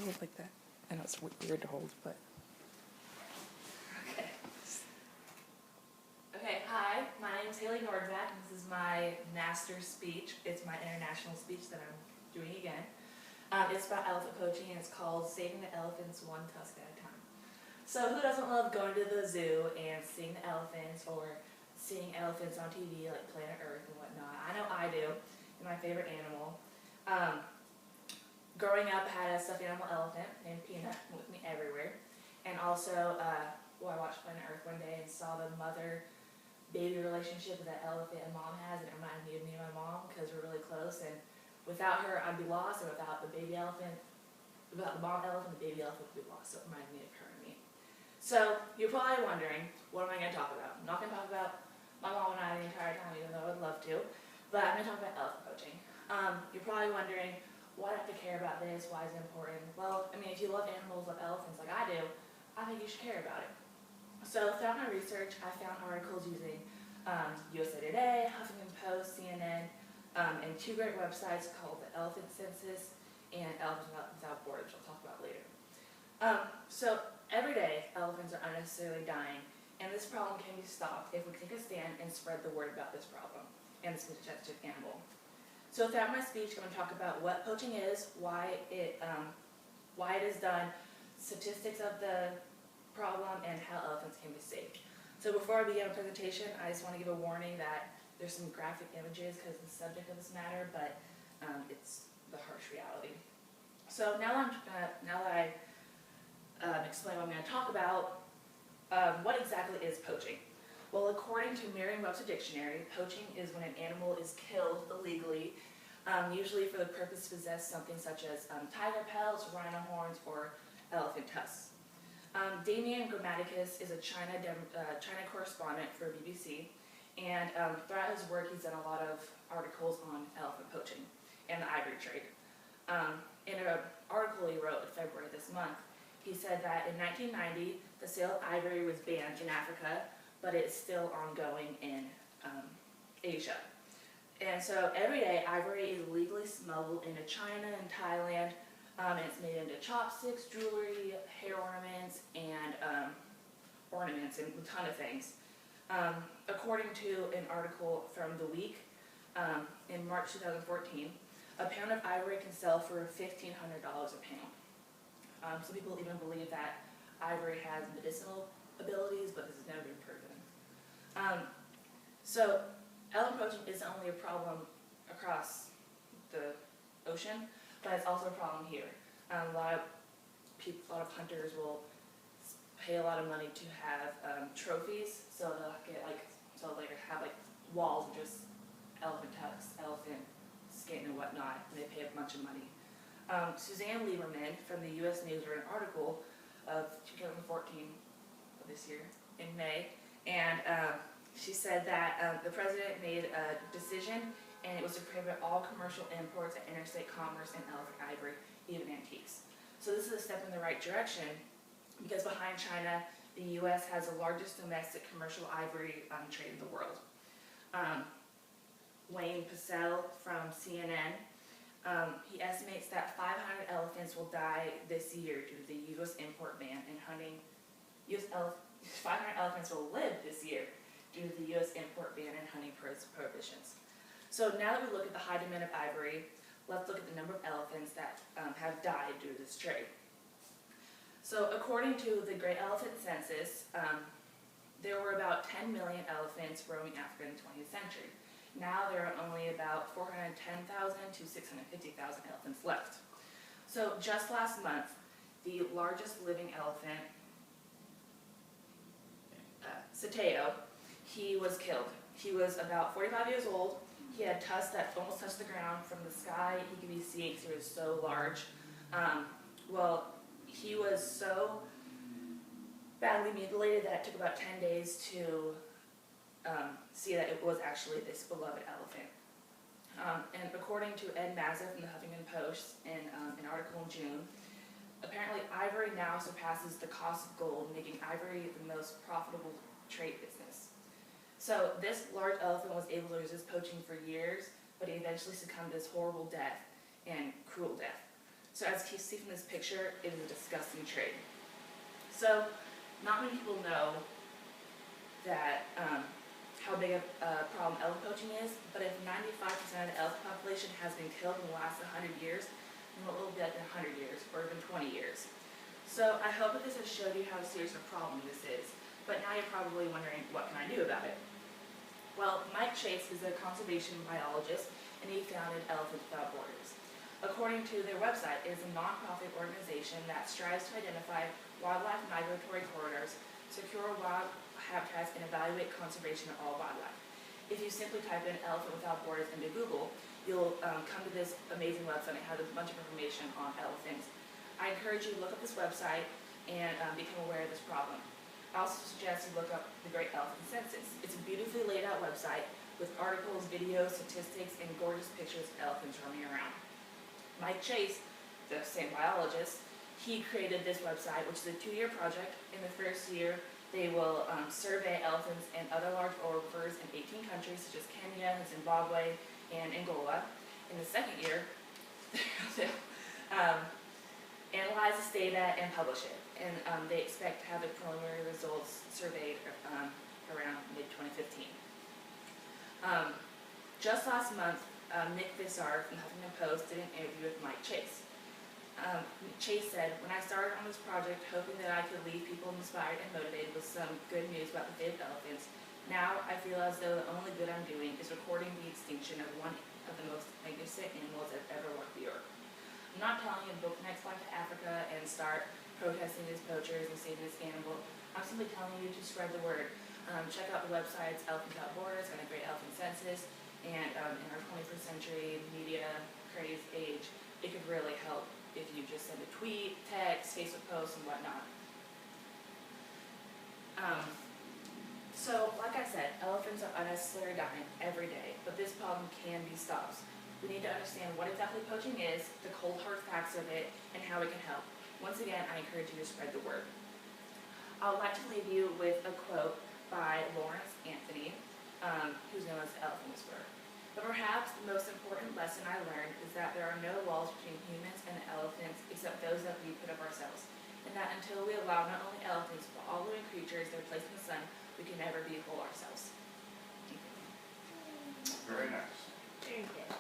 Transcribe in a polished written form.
hold like that. I know it's weird to hold, but. Okay. Okay, hi, my name is Haley Nordvac, and this is my master's speech. It's my international speech that I'm doing again. It's about elephant poaching, and it's called Saving the Elephants One Tusk at a Time. So who doesn't love going to the zoo and seeing the elephants, or seeing elephants on TV like Planet Earth and whatnot? I know I do. It's my favorite animal. Growing up, I had a stuffed animal elephant named Peanut with me everywhere. And also, I watched Planet Earth one day and saw the mother-baby relationship that elephant and mom has, and it reminded me of me and my mom because we're really close. And without her, I'd be lost, and without the baby elephant, without the mom elephant, the baby elephant would be lost. So it reminded me of her and me. So you're probably wondering, what am I going to talk about? I'm not going to talk about my mom and I the entire time, even though I would love to, but I'm going to talk about elephant poaching. You're probably wondering, why do I have to care about this? Why is it important? Well, I mean, if you love animals, love elephants like I do, I think you should care about it. So throughout my research, I found articles using USA Today, Huffington Post, CNN, and two great websites called the Elephant Census and Elephants Without Borders, which I'll talk about later. So every day, elephants are unnecessarily dying, and this problem can be stopped if we take a stand and spread the word about this problem and this majestic animal. So throughout my speech, I'm going to talk about what poaching is, why it is done, statistics of the problem, and how elephants can be saved. So before I begin my presentation, I just want to give a warning that there's some graphic images because of the subject of this matter, but it's the harsh reality. So now that I explain what I'm going to talk about, what exactly is poaching? Well, according to Merriam-Webster Dictionary, poaching is when an animal is killed illegally, usually for the purpose to possess something such as tiger pelts, rhino horns, or elephant tusks. Damian Grammaticus is a China correspondent for BBC, and throughout his work he's done a lot of articles on elephant poaching and the ivory trade. In an article he wrote in February this month, he said that in 1990 the sale of ivory was banned in Africa, but it's still ongoing in Asia. And so every day, ivory is legally smuggled into China and Thailand, and it's made into chopsticks, jewelry, hair ornaments, and a ton of things. According to an article from The Week, in March 2014, a pound of ivory can sell for $1,500 a pound. Some people even believe that ivory has medicinal abilities, but this has never been proven. So elephant poaching isn't only a problem across the ocean, but it's also a problem here. A lot of hunters will pay a lot of money to have trophies, so they'll have walls of just elephant tusks, elephant skin, and whatnot, and they pay a bunch of money. Suzanne Lieberman from the U.S. News wrote an article of 2014 of this year in May, and she said that the president made a decision, and it was to prohibit all commercial imports and interstate commerce in elephant ivory, even antiques. So this is a step in the right direction, because behind China, the U.S. has the largest domestic commercial ivory trade in the world. Wayne Pacelle from CNN, he estimates that 500 elephants will die this year due to the U.S. import ban and hunting. 500 elephants will live this year due to the U.S. import ban and hunting prohibitions. So now that we look at the high demand of ivory, let's look at the number of elephants that have died due to this trade. So according to the Great Elephant Census, there were about 10 million elephants roaming Africa in the 20th century. Now there are only about 410,000 to 650,000 elephants left. So just last month, the largest living elephant, Sateo, he was killed. He was about 45 years old. He had tusks that almost touched the ground. From the sky, he could be seen because he was so large. He was so badly mutilated that it took about 10 days to see that it was actually this beloved elephant. And according to Ed Mazza from the Huffington Post in an article in June, apparently ivory now surpasses the cost of gold, making ivory the most profitable trade business. So this large elephant was able to resist poaching for years, but he eventually succumbed to this horrible death and cruel death. So as you see from this picture, it is a disgusting trade. So not many people know that how big a problem elephant poaching is, but if 95% of the elephant population has been killed in the last 100 years, then what will it be like in 100 years, or even 20 years? So I hope that this has showed you how serious a problem this is, but now you're probably wondering, what can I do about it? Well, Mike Chase is a conservation biologist, and he founded Elephants Without Borders. According to their website, it is a nonprofit organization that strives to identify wildlife migratory corridors, secure wild habitats, and evaluate conservation of all wildlife. If you simply type in Elephant Without Borders into Google, you'll come to this amazing website. It has a bunch of information on elephants. I encourage you to look up this website and become aware of this problem. I also suggest you look up the Great Elephant Census. It's a beautifully laid out website with articles, videos, statistics, and gorgeous pictures of elephants roaming around. Mike Chase, the same biologist, he created this website, which is a 2-year project. In the first year, they will survey elephants and other large orbivores in 18 countries, such as Kenya, Zimbabwe, and Angola. In the second year, they'll analyze this data and publish it. And they expect to have the preliminary results surveyed around mid-2015. Just last month, Nick Vissar from Huffington Post did an interview with Mike Chase. Chase said, "When I started on this project hoping that I could leave people inspired and motivated with some good news about the fate of elephants, now I feel as though the only good I'm doing is recording the extinction of one of the most magnificent animals that ever walked the earth. I'm not telling you to book the next flight to Africa and start protesting these poachers and saving this animal. I'm simply telling you to spread the word. Check out the websites Elephants Without Borders and the Great Elephant Census, and in our 21st century media crazed age, it could really help if you just send a tweet, text, Facebook post, and whatnot." So, like I said, elephants are unnecessarily dying every day, but this problem can be stopped. We need to understand what exactly poaching is, the cold hard facts of it, and how it can help. Once again, I encourage you to spread the word. I would like to leave you with a quote by Lawrence Anthony, who's known as the Elephant Whisperer. "But perhaps the most important lesson I learned is that there are no walls between humans and the elephants except those that we put up ourselves, and that until we allow not only elephants but all living creatures their place in the sun, we can never be whole ourselves." Thank you. Very nice. Very good.